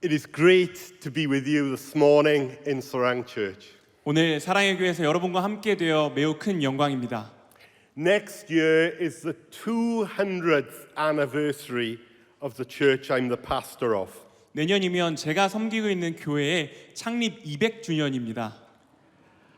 It is great to be with you this morning in Sarang Church. 오늘 사랑의 교회에서 여러분과 함께 되어 매우 큰 영광입니다. Next year is the 200th anniversary of the church I'm the pastor of. 내년이면 제가 섬기고 있는 교회의 창립 200주년입니다.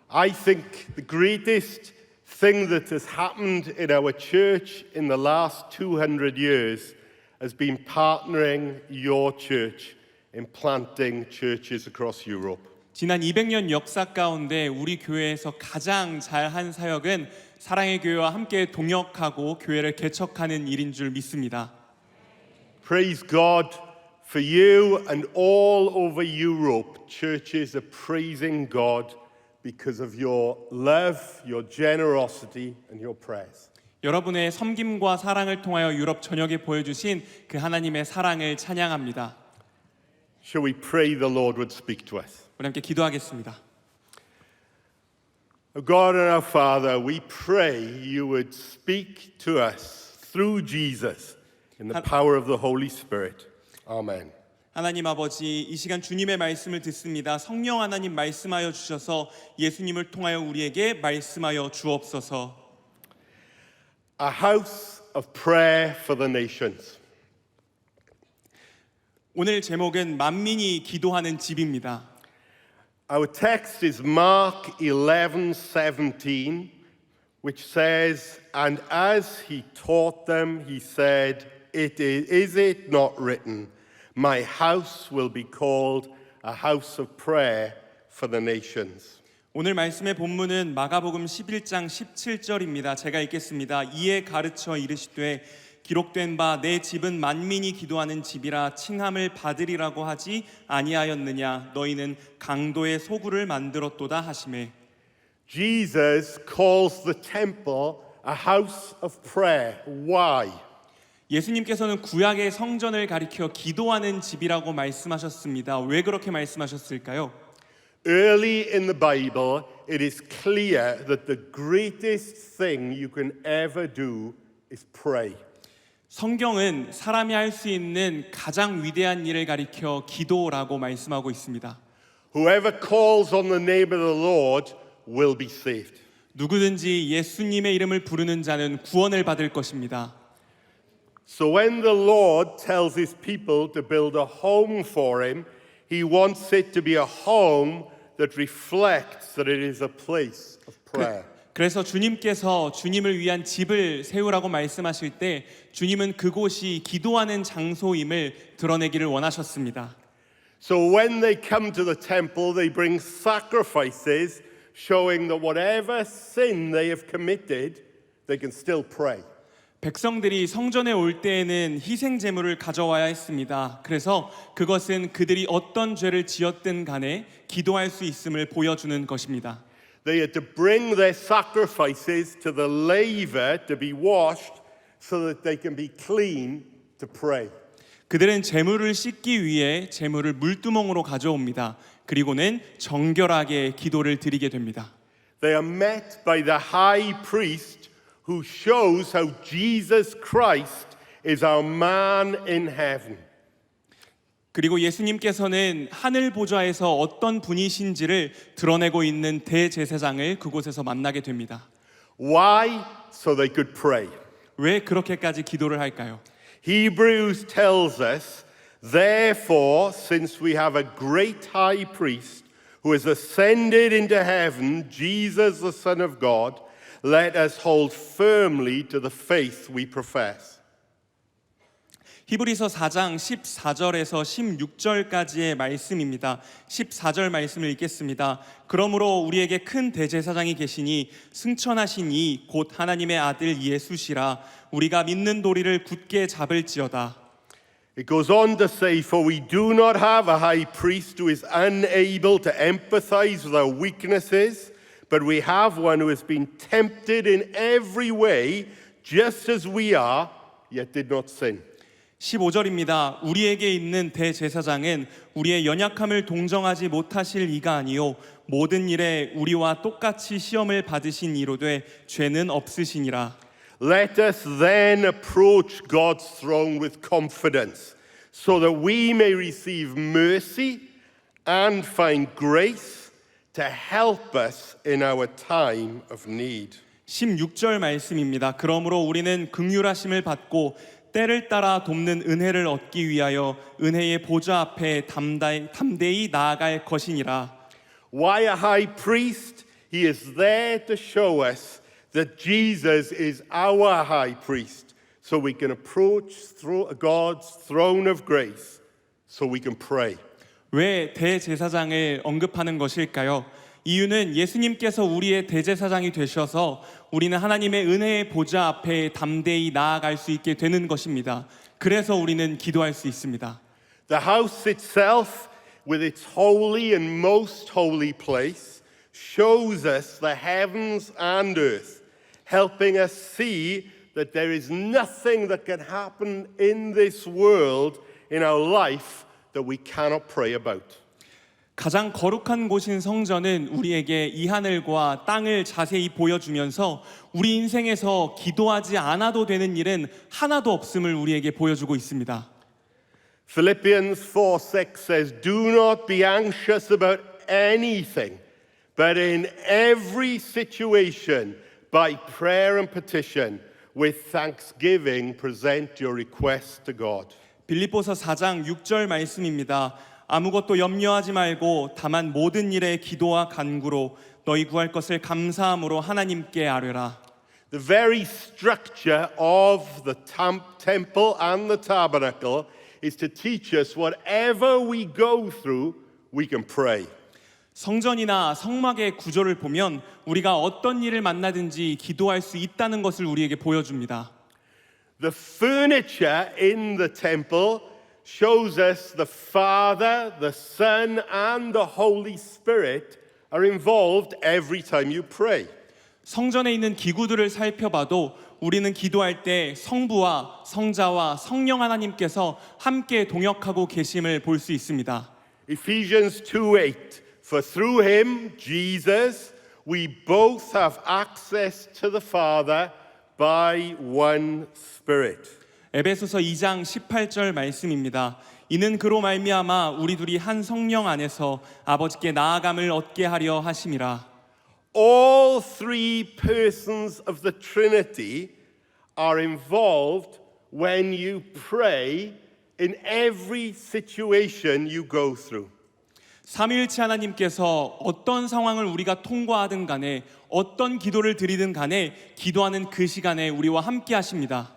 I think the greatest thing that has happened in our church in the last 200 years has been partnering your church in planting churches across Europe. 지난 200년 역사 가운데 우리 교회에서 가장 잘한 사역은 사랑의 교회와 함께 동역하고 교회를 개척하는 일인 줄 믿습니다. Praise God for you and all over Europe. Churches are praising God because of your love, your generosity and your prayers. 여러분의 섬김과 사랑을 통하여 유럽 전역에 보여주신 그 하나님의 사랑을 찬양합니다. Shall we pray the Lord would speak to us? 우리 함께 기도하겠습니다. O God and our Father, we pray you would speak to us through Jesus in the power of the Holy Spirit. Amen. 하나님 아버지, 이 시간 주님의 말씀을 듣습니다. 성령 하나님 말씀하여 주셔서 예수님을 통하여 우리에게 말씀하여 주옵소서. A house of prayer for the nations. 오늘 제목은 만민이 기도하는 집입니다. Our text is Mark 11:17, which says, "And as he taught them, he said, is it not written, my house will be called a house of prayer for the nations." 오늘 말씀의 본문은 마가복음 11장 17절입니다. 제가 읽겠습니다. 이에 가르쳐 이르시되 기록된 바 내 집은 만민이 기도하는 집이라 칭함을 받으리라고 하지 아니하였느냐. 너희는 강도의 소굴을 만들었도다 하시매. Jesus calls the temple a house of prayer. Why? 예수님께서는 구약의 성전을 가리켜 기도하는 집이라고 말씀하셨습니다. 왜 그렇게 말씀하셨을까요? Early in the Bible, it is clear that the greatest thing you can ever do is pray. 성경은 사람이 할 수 있는 가장 위대한 일을 가리켜 기도라고 말씀하고 있습니다. Whoever calls on the name of the Lord will be saved. 누구든지 예수님의 이름을 부르는 자는 구원을 받을 것입니다. So when the Lord tells his people to build a home for him, he wants it to be a home that reflects that it is a place of prayer. 그래서 주님께서 주님을 위한 집을 세우라고 말씀하실 때 주님은 그곳이 기도하는 장소임을 드러내기를 원하셨습니다. So when they come to the temple, they bring sacrifices showing that whatever sin they have committed, they can still pray. 백성들이 성전에 올 때에는 희생 제물을 가져와야 했습니다. 그래서 그것은 그들이 어떤 죄를 지었든 간에 기도할 수 있음을 보여주는 것입니다. They had to bring their sacrifices to the laver to be washed so that they can be clean to pray. 그들은 제물을 씻기 위해 제물을 물두멍으로 가져옵니다. 그리고는 정결하게 기도를 드리게 됩니다. They are met by the high priest who shows how Jesus Christ is our man in heaven. 그리고 예수님께서는 하늘 보좌에서 어떤 분이신지를 드러내고 있는 대제사장을 그곳에서 만나게 됩니다. Why? So they could pray. 왜 그렇게까지 기도를 할까요? Hebrews tells us, therefore, since we have a great high priest who has ascended into heaven, Jesus the Son of God, let us hold firmly to the faith we profess. 히브리서 4장 14절에서 16절까지의 말씀입니다. 14절 말씀을 읽겠습니다. 그러므로 우리에게 큰 대제사장이 계시니 승천하신 이 곧 하나님의 아들 예수시라. 우리가 믿는 도리를 굳게 잡을지어다. It goes on to say, for we do not have a high priest who is unable to empathize with our weaknesses, but we have one who has been tempted in every way, just as we are, yet did not sin. 15절입니다. 우리에게 있는 대제사장은 우리의 연약함을 동정하지 못하실 이가 아니요 모든 일에 우리와 똑같이 시험을 받으신 이로되 죄는 없으시니라. Let us then approach God's throne with confidence, so that we may receive mercy and find grace to help us in our time of need. 16절 말씀입니다. 그러므로 우리는 긍휼하심을 받고 때를 따라 돕는 은혜를 얻기 위하여 은혜의 보좌 앞에 담대히 나아갈 것이니라. Why a high priest? He is there to show us that Jesus is our high priest, so we can approach God's throne of grace, so we can pray. 왜 대제사장을 언급하는 것일까요? 이유는 예수님께서 우리의 대제사장이 되셔서 우리는 하나님의 은혜의 보좌 앞에 담대히 나아갈 수 있게 되는 것입니다. 그래서 우리는 기도할 수 있습니다. The house itself, with its holy and most holy place, shows us the heavens and earth, helping us see that there is nothing that can happen in this world, in our life, that we cannot pray about. 가장 거룩한 곳인 성전은 우리에게 이 하늘과 땅을 자세히 보여주면서 우리 인생에서 기도하지 않아도 되는 일은 하나도 없음을 우리에게 보여주고 있습니다. Philippians 4:6 says, "Do not be anxious about anything, but in every situation, by prayer and petition, with thanksgiving, present your requests to God." 빌립보서 4장 6절 말씀입니다. 아무것도 염려하지 말고 다만 모든 일에 기도와 간구로 너희 구할 것을 감사함으로 하나님께 아뢰라. The very structure of the temple and the tabernacle is to teach us whatever we go through, we can pray. 성전이나 성막의 구조를 보면 우리가 어떤 일을 만나든지 기도할 수 있다는 것을 우리에게 보여줍니다. The furniture in the temple shows us the Father, the Son, and the Holy Spirit are involved every time you pray. 성전에 있는 기구들을 살펴봐도 우리는 기도할 때 성부와 성자와 성령 하나님께서 함께 동역하고 계심을 볼 수 있습니다. Ephesians 2:8 For through him, Jesus, we both have access to the Father by one Spirit. 에베소서 2장 18절 말씀입니다. 이는 그로 말미암아 우리 둘이 한 성령 안에서 아버지께 나아감을 얻게 하려 하심이라. All three persons of the Trinity are involved when you pray in every situation you go through. 삼위일체 하나님께서 어떤 상황을 우리가 통과하든 간에 어떤 기도를 드리든 간에 기도하는 그 시간에 우리와 함께 하십니다.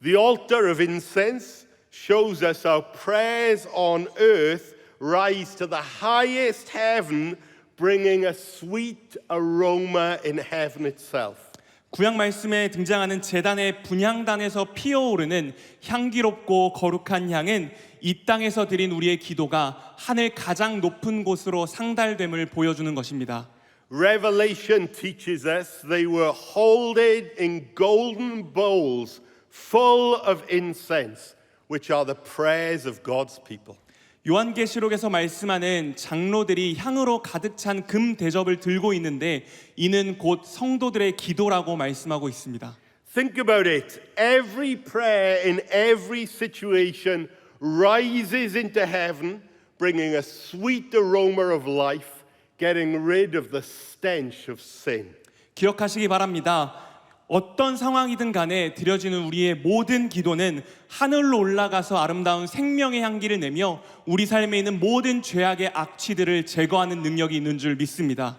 The altar of incense shows us our prayers on earth rise to the highest heaven, bringing a sweet aroma in heaven itself. 구약 말씀에 등장하는 제단의 분향단에서 피어오르는 향기롭고 거룩한 향은 이 땅에서 드린 우리의 기도가 하늘 가장 높은 곳으로 상달됨을 보여주는 것입니다. Revelation teaches us they were holding in golden bowls full of incense, which are the prayers of God's people. 요한계시록에서 말씀하는 장로들이 향으로 가득 찬 금 대접을 들고 있는데 이는 곧 성도들의 기도라고 말씀하고 있습니다. Think about it. Every prayer in every situation rises into heaven, bringing a sweet aroma of life, getting rid of the stench of sin. 기억하시기 바랍니다. 어떤 상황이든 간에 드려지는 우리의 모든 기도는 하늘로 올라가서 아름다운 생명의 향기를 내며 우리 삶에 있는 모든 죄악의 악취들을 제거하는 능력이 있는 줄 믿습니다.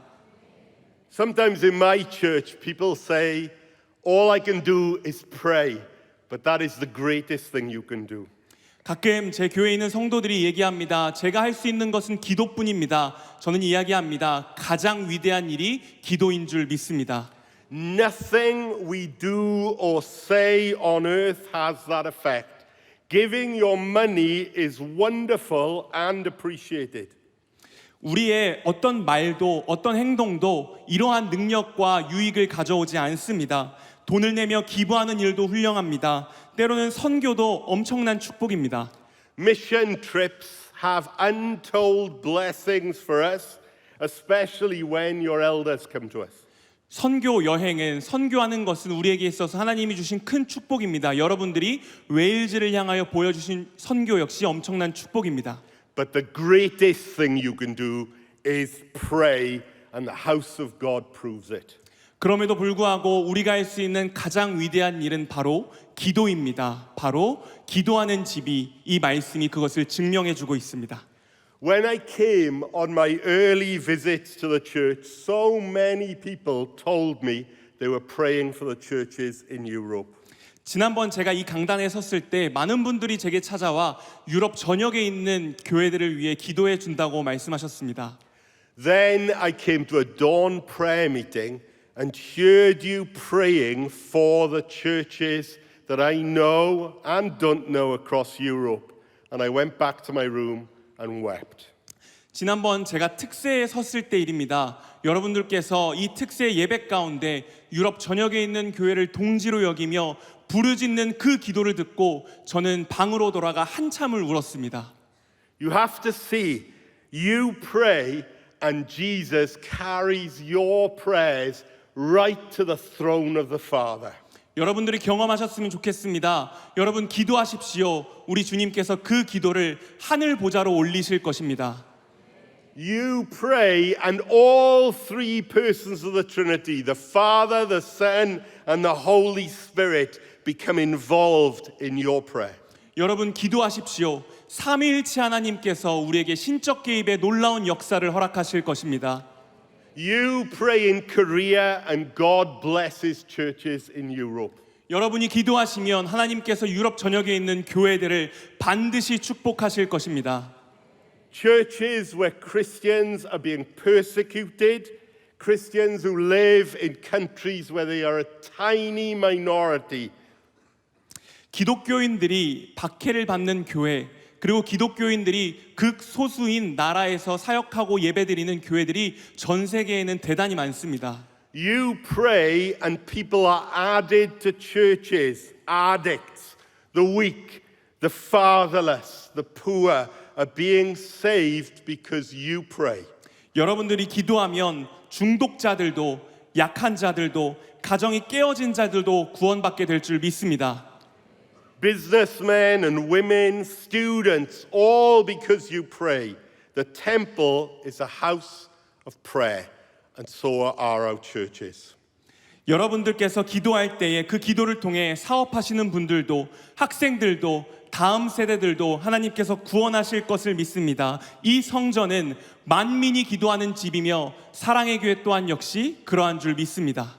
Sometimes in my church, people say, all I can do is pray, but that is the greatest thing you can do. 가끔 제 교회에 있는 성도들이 얘기합니다. 제가 할 수 있는 것은 기도뿐입니다. 저는 이야기합니다. 가장 위대한 일이 기도인 줄 믿습니다. Nothing we do or say on earth has that effect. Giving your money is wonderful and appreciated. 우리의 어떤 말도 어떤 행동도 이러한 능력과 유익을 가져오지 않습니다. 돈을 내며 기부하는 일도 훌륭합니다. 때로는 선교도 엄청난 축복입니다. Mission trips have untold blessings for us, especially when your elders come to us. 선교 여행은 선교하는 것은 우리에게 있어서 하나님이 주신 큰 축복입니다. 여러분들이 웨일즈를 향하여 보여주신 선교 역시 엄청난 축복입니다. But the greatest thing you can do is pray, and the house of God proves it. 그럼에도 불구하고 우리가 할 수 있는 가장 위대한 일은 바로 기도입니다. 바로 기도하는 집이 이 말씀이 그것을 증명해 주고 있습니다. When I came on my early visits to the church, so many people told me they were praying for the churches in Europe. 지난번 제가 이 강단에 섰을 때 많은 분들이 제게 찾아와 유럽 전역에 있는 교회들을 위해 기도해 준다고 말씀하셨습니다. Then I came to a dawn prayer meeting and heard you praying for the churches that I know and don't know across Europe. And I went back to my room and wept. 지난번 제가 특세에 섰을 때 일입니다. 여러분들께서 이 특세 예배 가운데 유럽 전역에 있는 교회를 동지로 여기며 부르짖는 그 기도를 듣고 저는 방으로 돌아가 한참을 울었습니다. You have to see, you pray and Jesus carries your prayers right to the throne of the Father. 여러분들이 경험하셨으면 좋겠습니다. 여러분 기도하십시오. 우리 주님께서 그 기도를 하늘 보좌로 올리실 것입니다. You pray and all three persons of the Trinity, the Father, the Son, and the Holy Spirit become involved in your prayer. 여러분 기도하십시오. 삼위일체 하나님께서 우리에게 신적 개입의 놀라운 역사를 허락하실 것입니다. You pray in Korea and God blesses churches in Europe. 여러분이 기도하시면 하나님께서 유럽 전역에 있는 교회들을 반드시 축복하실 것입니다. Churches where Christians are being persecuted, Christians who live in countries where they are a tiny minority. 기독교인들이 박해를 받는 교회, 그리고 기독교인들이 극소수인 나라에서 사역하고 예배드리는 교회들이 전 세계에는 대단히 많습니다. You pray and people are added to churches, addicts, the weak, the fatherless, the poor are being saved because you pray. 여러분들이 기도하면 중독자들도 약한 자들도 가정이 깨어진 자들도 구원받게 될 줄 믿습니다. Businessmen and women, students, all because you pray. The temple is a house of prayer, and so are our churches. 여러분들께서 기도할 때에 그 기도를 통해 사업하시는 분들도 학생들도 다음 세대들도 하나님께서 구원하실 것을 믿습니다. 이 성전은 만민이 기도하는 집이며 사랑의 교회 또한 역시 그러한 줄 믿습니다.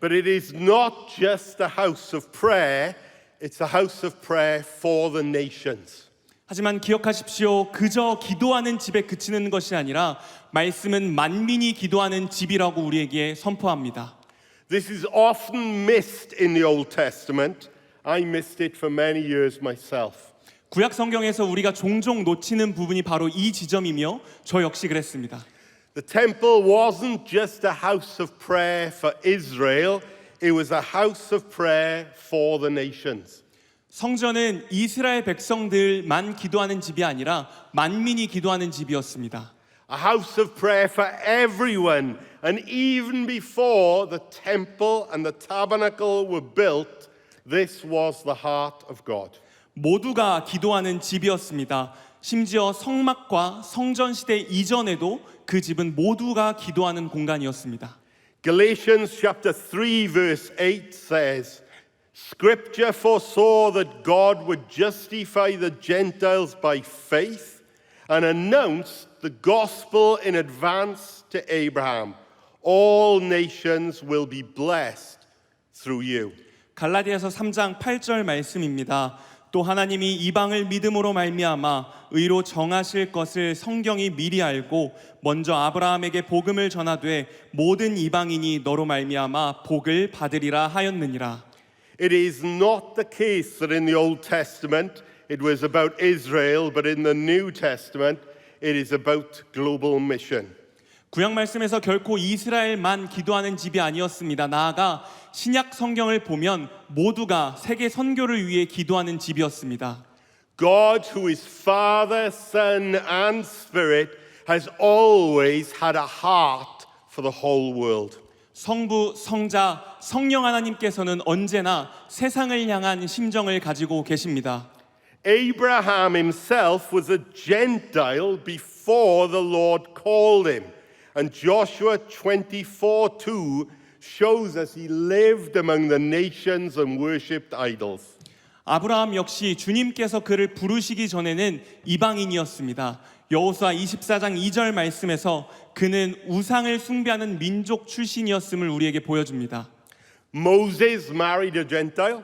But it is not just a house of prayer, it's a house of prayer for the nations. 하지만 기억하십시오. 그저 기도하는 집에 그치는 것이 아니라 말씀은 만민이 기도하는 집이라고 우리에게 선포합니다. This is often missed in the Old Testament. I missed it for many years myself. 구약 성경에서 우리가 종종 놓치는 부분이 바로 이 지점이며 저 역시 그랬습니다. The temple wasn't just a house of prayer for Israel, it was a house of prayer for the nations. 성전은 이스라엘 백성들만 기도하는 집이 아니라 만민이 기도하는 집이었습니다. A house of prayer for everyone. And even before the temple and the tabernacle were built, this was the heart of God. 모두가 기도하는 집이었습니다. 심지어 성막과 성전 시대 이전에도 그 집은 모두가 기도하는 공간이었습니다. Galatians chapter 3 verse 8 says, Scripture foresaw that God would justify the Gentiles by faith and announced the gospel in advance to Abraham. All nations will be blessed through you. 갈라디아서 3장 8절 말씀입니다. 또 하나님이 이방을 믿음으로 말미암아 의로 정하실 것을 성경이 미리 알고 먼저 아브라함에게 복음을 전하되 모든 이방인이 너로 말미암아 복을 받으리라 하였느니라. It is not the case that in the Old Testament it was about Israel, but in the New Testament it is about global mission. 구약 말씀에서 결코 이스라엘만 기도하는 집이 아니었습니다. 나아가 신약 성경을 보면 모두가 세계 선교를 위해 기도하는 집이었습니다. God, who is Father, Son, and Spirit, has always had a heart for the whole world. 성부, 성자, 성령 하나님께서는 언제나 세상을 향한 심정을 가지고 계십니다. Abraham himself was a Gentile before the Lord called him. And Joshua 24:2 shows us he lived among the nations and worshipped idols. 아브라함 역시 주님께서 그를 부르시기 전에는 이방인이었습니다. 여호수아 24장 2절 말씀에서 그는 우상을 숭배하는 민족 출신이었음을 우리에게 보여줍니다. Moses married a Gentile.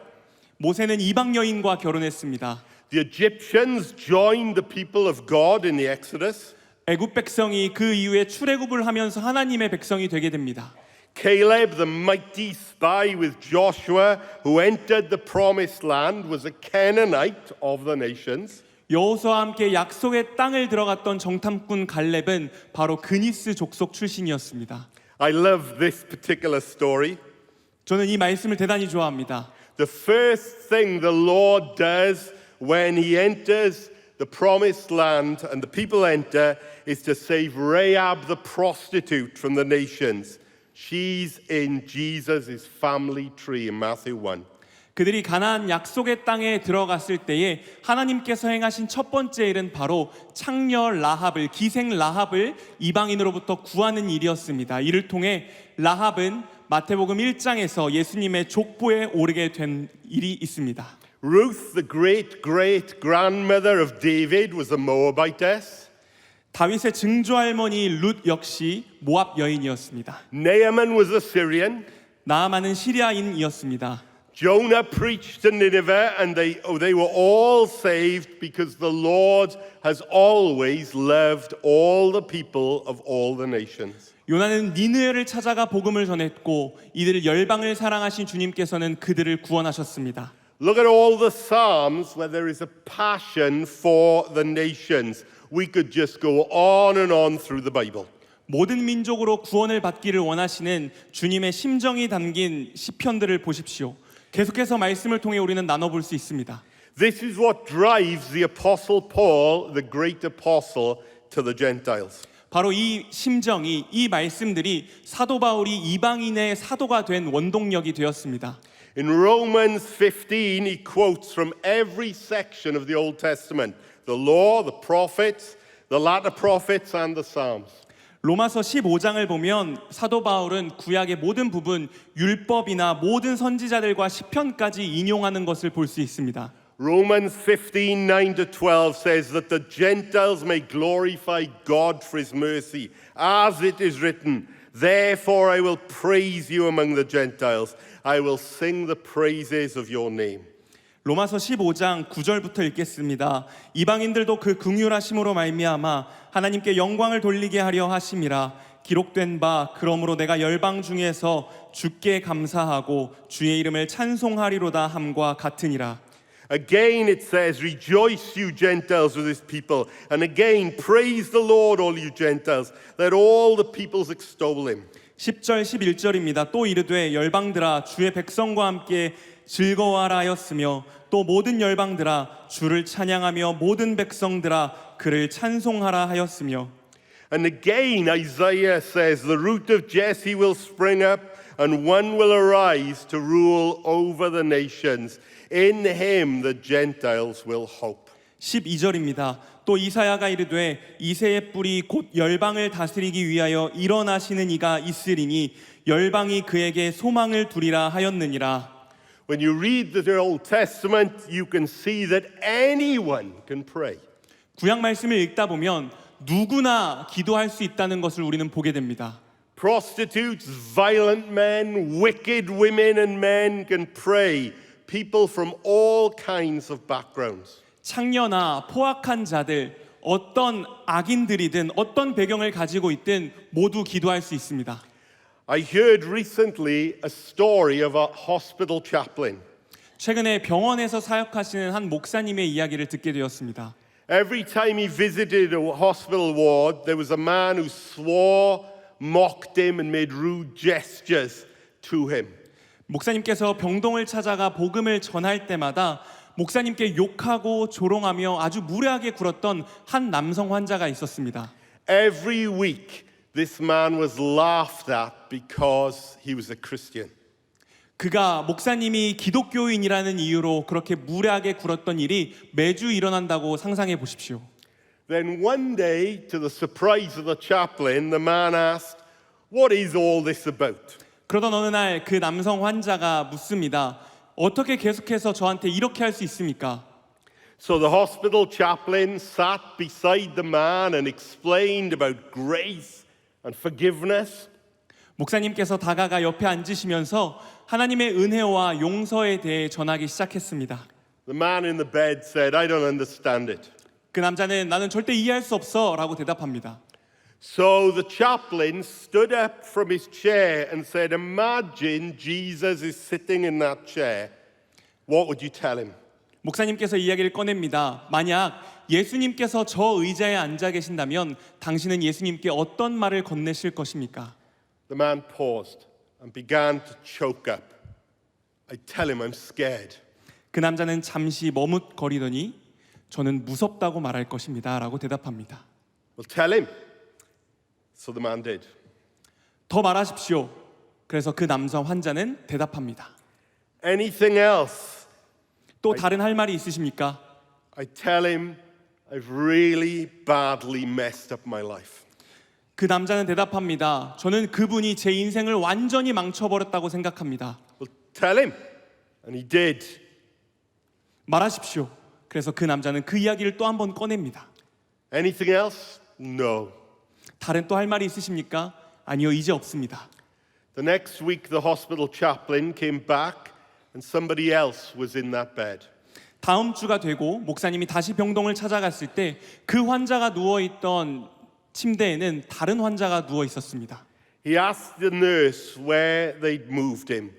모세는 이방 여인과 결혼했습니다. The Egyptians joined the people of God in the Exodus. 애굽 백성이 그 이후에 출애굽을 하면서 하나님의 백성이 되게 됩니다. Caleb, the mighty spy with Joshua, who entered the promised land, was a Canaanite of the nations. 여호수아와 함께 약속의 땅을 들어갔던 정탐꾼 갈렙은 바로 그니스 족속 출신이었습니다. I love this particular story. 저는 이 말씀을 대단히 좋아합니다. The first thing the Lord does when he enters the promised land and the people enter is to save Rahab the prostitute from the nations. She's in Jesus' family tree in Matthew 1. 그들이 가나안 약속의 땅에 들어갔을 때에 하나님께서 행하신 첫 번째 일은 바로 창녀 라합을, 기생 라합을 이방인으로부터 구하는 일이었습니다. 이를 통해 라합은 마태복음 1장에서 예수님의 족보에 오르게 된 일이 있습니다. Ruth, the great-great-grandmother of David, was a Moabitess. 다윗의 증조할머니 룻 역시 모압 여인이었습니다. Naaman was a Syrian. 나아만은 시리아인이었습니다. Jonah preached to Nineveh and they were all saved because the Lord has always loved all the people of all the nations. 요나는 니느웨를 찾아가 복음을 전했고 이들 열방을 사랑하신 주님께서는 그들을 구원하셨습니다. Look at all the Psalms where there is a passion for the nations. We could just go on and on through the Bible. 모든 민족으로 구원을 받기를 원하시는 주님의 심정이 담긴 시편들을 보십시오. 계속해서 말씀을 통해 우리는 나눠볼 수 있습니다. This is what drives the Apostle Paul, the great apostle, to the Gentiles. 바로 이 심정이, 이 말씀들이 사도 바울이 이방인의 사도가 된 원동력이 되었습니다. In Romans 15, he quotes from every section of the Old Testament, the law, the prophets, the latter prophets, and the Psalms. 로마서 15장을 보면 사도 바울은 구약의 모든 부분, 율법이나 모든 선지자들과 시편까지 인용하는 것을 볼 수 있습니다. Romans 15:9-12 says that the Gentiles may glorify God for his mercy, as it is written, therefore I will praise you among the Gentiles. I will sing the praises of your name. 로마서 15장 9절부터 읽겠습니다. 이방인들도 그 긍휼하심으로 말미암아 하나님께 영광을 돌리게 하려 하심이라. 기록된 바 그러므로 내가 열방 중에서 주께 감사하고 주의 이름을 찬송하리로다 함과 같으니라. Again it says, rejoice you Gentiles with his people. And again, praise the Lord all you Gentiles. Let all the peoples extol him. 10절 11절입니다. 또 이르되 열방들아 주의 백성과 함께 즐거워하라 하였으며 또 모든 열방들아 주를 찬양하며 모든 백성들아 그를 찬송하라 하였으며. And again Isaiah says, the root of Jesse will spring up and one will arise to rule over the nations. In him the Gentiles will hope. 12절입니다. 또 이사야가 이르되 이새의 뿔이 곧 열방을 다스리기 위하여 일어나시는 이가 있으리니 열방이 그에게 소망을 두리라 하였느니라. When you read the Old Testament, you can see that anyone can pray. 구약 말씀을 읽다 보면 누구나 기도할 수 있다는 것을 우리는 보게 됩니다. Prostitutes, violent men, wicked women and men can pray. People from all kinds of backgrounds. 창녀나 포악한 자들, 어떤 악인들이든 어떤 배경을 가지고 있든 모두 기도할 수 있습니다. I heard recently a story of a hospital chaplain. 최근에 병원에서 사역하시는 한 목사님의 이야기를 듣게 되었습니다. Every time he visited a hospital ward, there was a man who swore, mocked him, and made rude gestures to him. 목사님께서 병동을 찾아가 복음을 전할 때마다 목사님께 욕하고 조롱하며 아주 무례하게 굴었던 한 남성 환자가 있었습니다. Every week, This man was laughed at because he was a Christian. 그가 목사님이 기독교인이라는 이유로 그렇게 무례하게 굴었던 일이 매주 일어난다고 상상해 보십시오. Then one day, to the surprise of the chaplain, the man asked, "What is all this about?" 그러던 어느 날 그 남성 환자가 묻습니다. 어떻게 계속해서 저한테 이렇게 할 수 있습니까? So the hospital chaplain sat beside the man and explained about grace and forgiveness. 목사님께서 다가가 옆에 앉으시면서 하나님의 은혜와 용서에 대해 전하기 시작했습니다. The man in the bed said, "I don't understand it." 그 남자는 나는 절대 이해할 수 없어 라고 대답합니다. So the chaplain stood up from his chair and said, "Imagine Jesus is sitting in that chair. What would you tell him?" 목사님께서 이야기를 꺼냅니다. 만약 예수님께서 저 의자에 앉아 계신다면 당신은 예수님께 어떤 말을 건네실 것입니까? The man paused and began to choke up. I tell him I'm scared. 그 남자는 잠시 머뭇거리더니 저는 무섭다고 말할 것입니다 라고 대답합니다. Well, tell him. So the man did. 더 말하십시오. 그래서 그 남성 환자는 대답합니다. Anything else? 또 다른 할 말이 있으십니까? I tell him I've really badly messed up my life. 그 남자는 대답합니다. 저는 그분이 제 인생을 완전히 망쳐버렸다고 생각합니다. Well, tell him. And he did. 말하십시오. 그래서 그 남자는 그 이야기를 또 한 번 꺼냅니다. Anything else? No. 다른 또 할 말이 있으십니까? 아니요, 이제 없습니다. The next week, the hospital chaplain came back and somebody else was in that bed. 다음 주가 되고 목사님이 다시 병동을 찾아갔을 때 그 환자가 누워있던 침대에는 다른 환자가 누워 있었습니다. He asked the nurse where they'd moved him.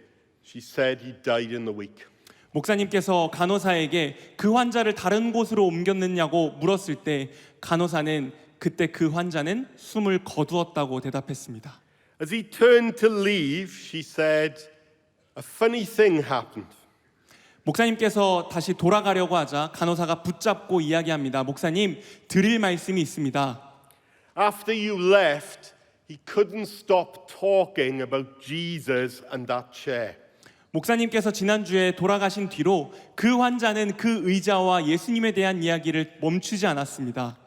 She said he died in the week. 목사님께서 간호사에게 그 환자를 다른 곳으로 옮겼느냐고 물었을 때 간호사는 그때 그 환자는 숨을 거두었다고 대답했습니다. As he turned to leave, she said, "A funny thing happened." 목사님께서 다시 돌아가려고 하자 간호사가 붙잡고 이야기합니다. 목사님, 드릴 말씀이 있습니다. After you left, he couldn't stop talking about Jesus and that chair. 목사님께서 지난주에 돌아가신 뒤로 그 환자는 그 의자와 예수님에 대한 이야기를 멈추지 않았습니다.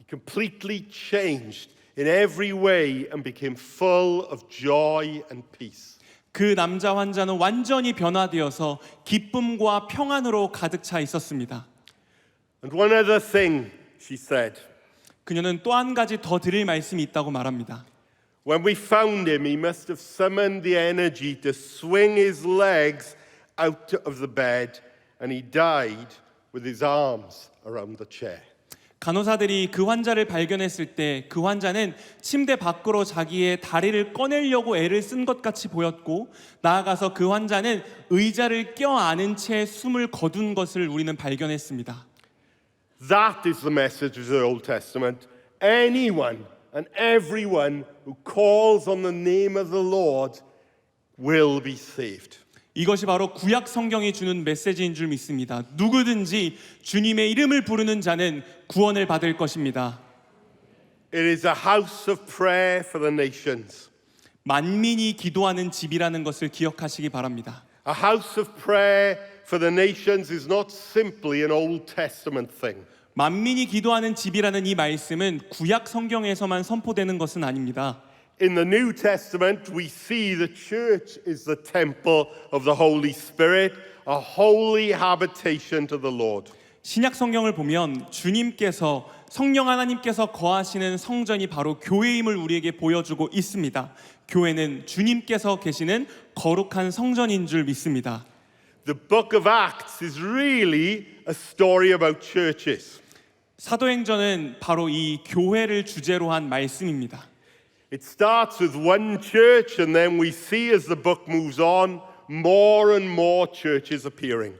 He completely changed in every way and became full of joy and peace. 그 남자 환자는 완전히 변화되어서 기쁨과 평안으로 가득 차 있었습니다. And one other thing, she said. 그녀는 또 한 가지 더 드릴 말씀이 있다고 말합니다. When we found him, he must have summoned the energy to swing his legs out of the bed, and he died with his arms around the chair. 간호사들이 그 환자를 발견했을 때 그 환자는 침대 밖으로 자기의 다리를 꺼내려고 애를 쓴 것 같이 보였고 나아가서 그 환자는 의자를 껴안은 채 숨을 거둔 것을 우리는 발견했습니다. That is the message of the Old Testament. Anyone and everyone who calls on the name of the Lord will be saved. 이것이 바로 구약 성경이 주는 메시지인 줄 믿습니다. 누구든지 주님의 이름을 부르는 자는 구원을 받을 것입니다. It is a house of prayer for the nations. 만민이 기도하는 집이라는 것을 기억하시기 바랍니다. A house of prayer for the nations is not simply an Old Testament thing. 만민이 기도하는 집이라는 이 말씀은 구약 성경에서만 선포되는 것은 아닙니다. In the New Testament, we see the church is the temple of the Holy Spirit, a holy habitation to the Lord. 신약 성경을 보면 주님께서 성령 하나님께서 거하시는 성전이 바로 교회임을 우리에게 보여주고 있습니다. 교회는 주님께서 계시는 거룩한 성전인 줄 믿습니다. The book of Acts is really a story about churches. 사도행전은 바로 이 교회를 주제로 한 말씀입니다. It starts with one church, and then we see as the book moves on, more and more churches appearing.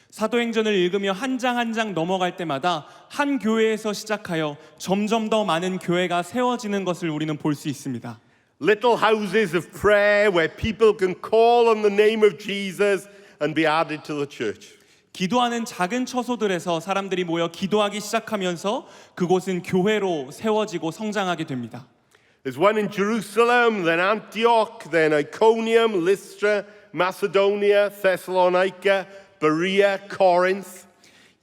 사도행전을 읽으며 한 장 한 장 넘어갈 때마다 한 교회에서 시작하여 점점 더 많은 교회가 세워지는 것을 우리는 볼 수 있습니다. Little houses of prayer where people can call on the name of Jesus and be added to the church. 기도하는 작은 처소들에서 사람들이 모여 기도하기 시작하면서 그곳은 교회로 세워지고 성장하게 됩니다. There's one in Jerusalem, then Antioch, then Iconium, Lystra, Macedonia, Thessalonica, Berea, Corinth.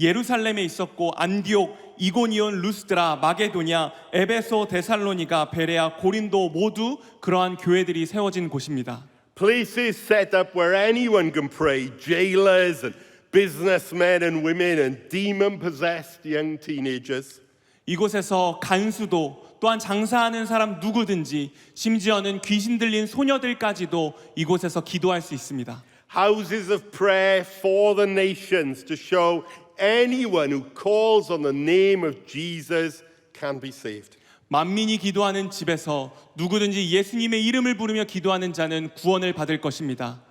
예루살렘에 있었고 안디옥, 이고니온, 루스드라, 마게도냐, 에베소, 데살로니가, 베레아, 고린도 모두 그러한 교회들이 세워진 곳입니다. Places set up where anyone can pray, jailers and businessmen and women and demon-possessed young teenagers. 이곳에서 간수도 또한 장사하는 사람 누구든지 심지어는 귀신 들린 소녀들까지도 이곳에서 기도할 수 있습니다. Houses of prayer for the nations to show anyone who calls on the name of Jesus can be saved. 만민이 기도하는 집에서 누구든지 예수님의 이름을 부르며 기도하는 자는 구원을 받을 것입니다.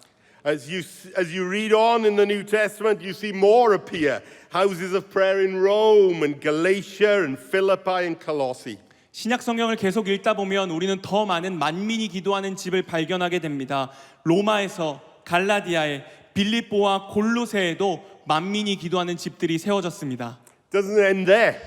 As you read on in the New Testament, you see more appear. Houses of prayer in Rome and Galatia and Philippi and Colossae. 신약 성경을 계속 읽다 보면 우리는 더 많은 만민이 기도하는 집을 발견하게 됩니다. 로마에서, 갈라디아에, 빌립보와 골로새에도 만민이 기도하는 집들이 세워졌습니다. Doesn't end there.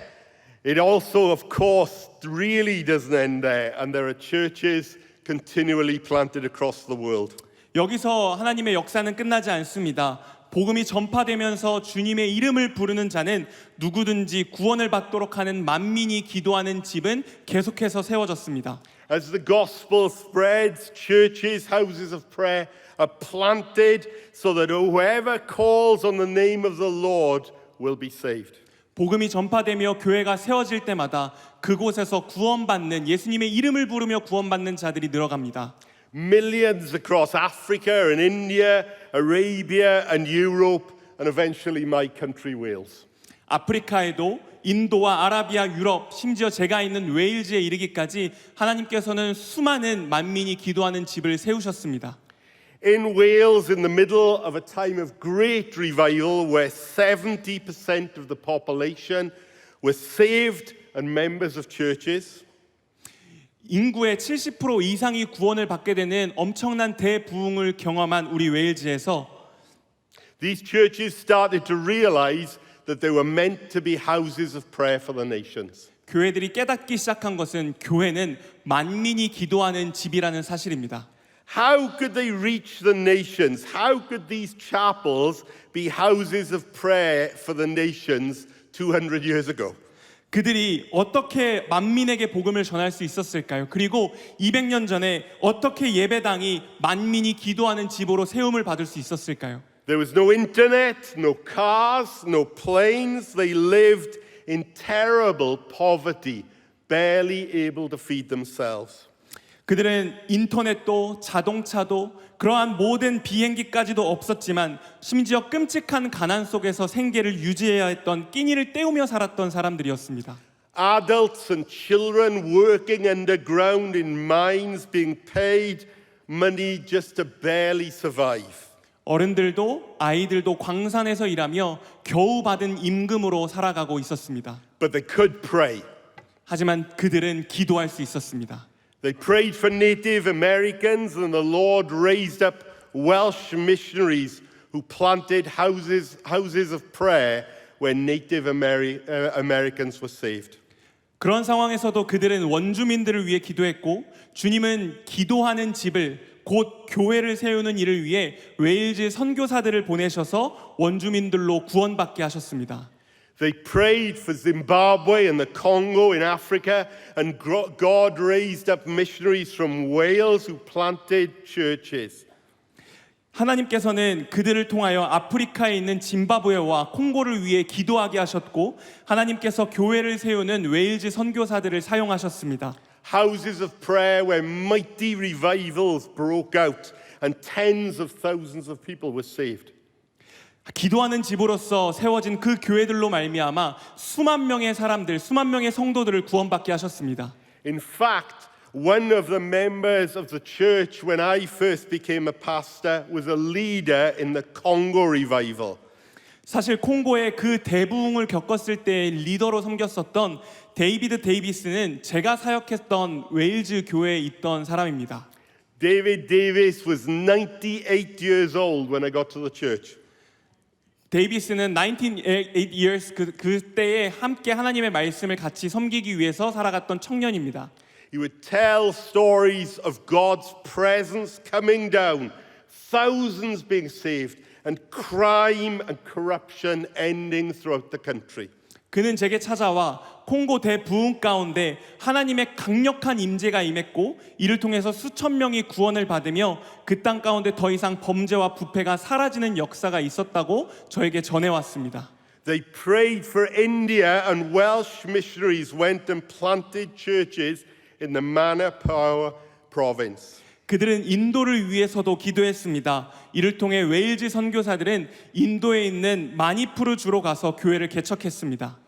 It also, of course, really doesn't end there. And there are churches continually planted across the world. 여기서 하나님의 역사는 끝나지 않습니다. 복음이 전파되면서 주님의 이름을 부르는 자는 누구든지 구원을 받도록 하는 만민이 기도하는 집은 계속해서 세워졌습니다. As the gospel spreads, churches, houses of prayer are planted so that whoever calls on the name of the Lord will be saved. 복음이 전파되며 교회가 세워질 때마다 그곳에서 구원받는 예수님의 이름을 부르며 구원받는 자들이 늘어갑니다. Millions across Africa and India, Arabia and Europe, and eventually my country, Wales. 아프리카에도 인도와 아라비아, 유럽, 심지어 제가 있는 웨일즈에 이르기까지 하나님께서는 수많은 만민이 기도하는 집을 세우셨습니다. In Wales, in the middle of a time of great revival, where 70% of the population were saved and members of churches, 인구의 70% 이상이 구원을 받게 되는 엄청난 대부흥을 경험한 우리 웨일즈에서 these churches started to realize that they were meant to be houses of prayer for the nations. 교회들이 깨닫기 시작한 것은 교회는 만민이 기도하는 집이라는 사실입니다. How could they reach the nations? How could these chapels be houses of prayer for the nations 200 years ago? 그들이 어떻게 만민에게 복음을 전할 수 있었을까요? 그리고 200년 전에 어떻게 예배당이 만민이 기도하는 집으로 세움을 받을 수 있었을까요? There was no internet, no cars, no planes. They lived in terrible poverty, barely able to feed themselves. 그들은 인터넷도 자동차도 그러한 모든 비행기까지도 없었지만 심지어 끔찍한 가난 속에서 생계를 유지해야 했던 끼니를 때우며 살았던 사람들이었습니다. Adults and children working underground in mines, being paid money just to barely survive. 어른들도 아이들도 광산에서 일하며 겨우 받은 임금으로 살아가고 있었습니다. But they could pray. 하지만 그들은 기도할 수 있었습니다. They prayed for Native Americans, and the Lord raised up Welsh missionaries who planted houses of prayer where Native Americans were saved. 그런 상황에서도 그들은 원주민들을 위해 기도했고 주님은 기도하는 집을 곧 교회를 세우는 일을 위해 웨일즈 선교사들을 보내셔서 원주민들로 구원받게 하셨습니다. They prayed for Zimbabwe and the Congo in Africa, and God raised up missionaries from Wales who planted churches. 하나님께서는 그들을 통하여 아프리카에 있는 짐바브웨와 콩고를 위해 기도하게 하셨고 하나님께서 교회를 세우는 웨일즈 선교사들을 사용하셨습니다. Houses of prayer where mighty revivals broke out and tens of thousands of people were saved. 기도하는 집으로서 세워진 그 교회들로 말미암아 수만 명의 사람들, 수만 명의 성도들을 구원받게 하셨습니다. In fact, one of the members of the church when I first became a pastor was a leader in the Congo revival. 사실 콩고의 그 대부흥을 겪었을 때 리더로 섬겼었던 데이비드 데이비스는 제가 사역했던 웨일즈 교회에 있던 사람입니다. David Davis was 98 years old when I got to the church. 데이비스는 98 years 그때에 함께 하나님의 말씀을 같이 섬기기 위해서 살아갔던 청년입니다. He would tell stories of God's presence coming down, thousands being saved, and crime and corruption ending throughout the country. 그는 제게 찾아와 콩고 대부흥 가운데 하나님의 강력한 임재가 임했고 이를 통해서 수천 명이 구원을 받으며 그 땅 가운데 더 이상 범죄와 부패가 사라지는 역사가 있었다고 저에게 전해왔습니다. They prayed for India, and Welsh missionaries went and planted churches in the Manipur province. 그들은 인도를 위해서도 기도했습니다. 이를 통해 웨일즈 선교사들은 인도에 있는 마니푸르 주로 가서 교회를 개척했습니다.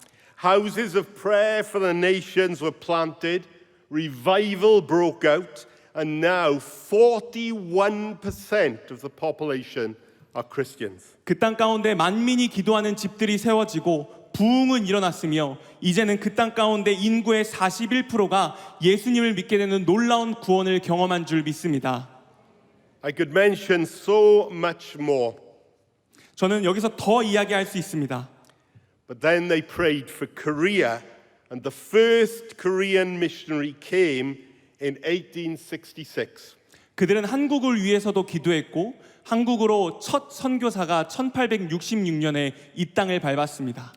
Houses of prayer for the nations were planted, revival broke out, and now 41% of the population are Christians. 그 땅 가운데 만민이 기도하는 집들이 세워지고 부흥은 일어났으며 이제는 그 땅 가운데 인구의 41%가 예수님을 믿게 되는 놀라운 구원을 경험한 줄 믿습니다. I could mention so much more. 저는 여기서 더 이야기할 수 있습니다. But then they prayed for Korea, and the first Korean missionary came in 1866. 그들은 한국을 위해서도 기도했고 한국으로 첫 선교사가 1866년에 이 땅을 밟았습니다.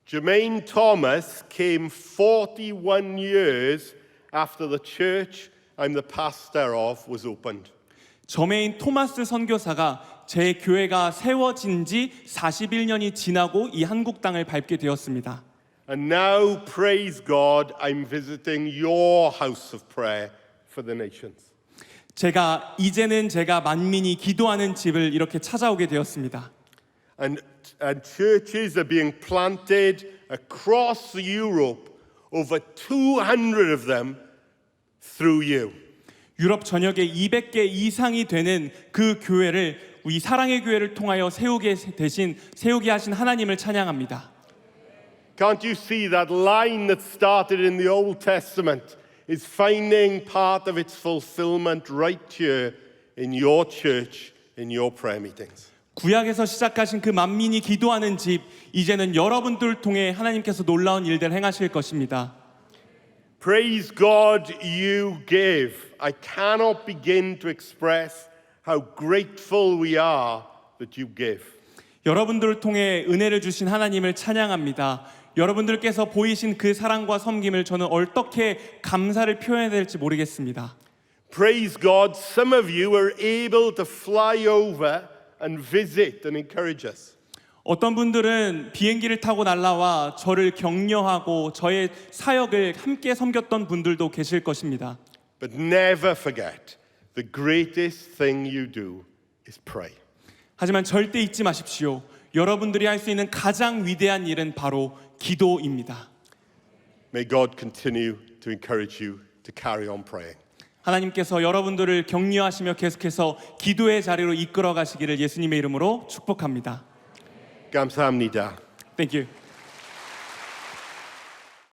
Jermaine Thomas came 41 years after the church I'm the pastor of was opened. 저메인 토마스 선교사가 제 교회가 세워진 지 41년이 지나고 이 한국 땅을 밟게 되었습니다. And now, praise God, I'm visiting your house of prayer for the nations. 이제는 제가 만민이 기도하는 집을 이렇게 찾아오게 되었습니다. And churches are being planted across Europe, over 200 of them through you. 유럽 전역에 200개 이상이 되는 그 교회를 우리 사랑의 교회를 통하여 세우게 하신 하나님을 찬양합니다. Can't you see that line that started in the Old Testament is finding part of its fulfillment right here in your church, in your prayer meetings? 구약에서 시작하신 그 만민이 기도하는 집, 이제는 여러분들 통해 하나님께서 놀라운 일들을 행하실 것입니다. Praise God you give. I cannot begin to express how grateful we are that you give. 여러분들을 통해 은혜를 주신 하나님을 찬양합니다. 여러분들께서 보이신 그 사랑과 섬김을 저는 어떻게 감사를 표현해야 될지 모르겠습니다. Praise God, some of you are able to fly over and visit and encourage us. 어떤 분들은 비행기를 타고 날아와 저를 격려하고 저의 사역을 함께 섬겼던 분들도 계실 것입니다. But never forget, the greatest thing you do is pray. 하지만 절대 잊지 마십시오. 여러분들이 할 수 있는 가장 위대한 일은 바로 기도입니다. May God continue to encourage you to carry on praying. 하나님께서 여러분들을 격려하시며 계속해서 기도의 자리로 이끌어 가시기를 예수님의 이름으로 축복합니다. 감사합니다. Thank you.